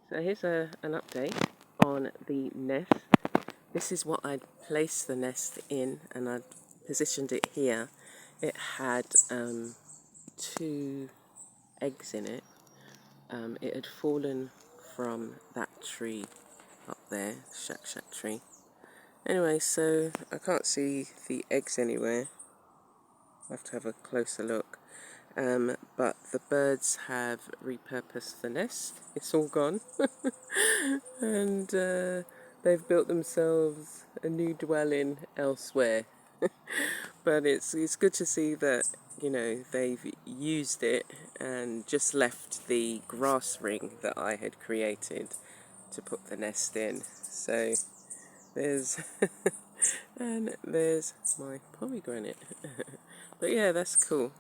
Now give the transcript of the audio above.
So here's an update on the nest. This is what I'd placed the nest in, and I'd positioned it here. It had 2 eggs in it. It had fallen from that tree up there, shack tree. Anyway, so I can't see the eggs anywhere. I'll have to have a closer look. But the birds have repurposed the nest. It's all gone. And they've built themselves a new dwelling elsewhere. But it's good to see that, you know, they've used it and just left the grass ring that I had created to put the nest in. So there's and there's my pomegranate. But yeah, that's cool.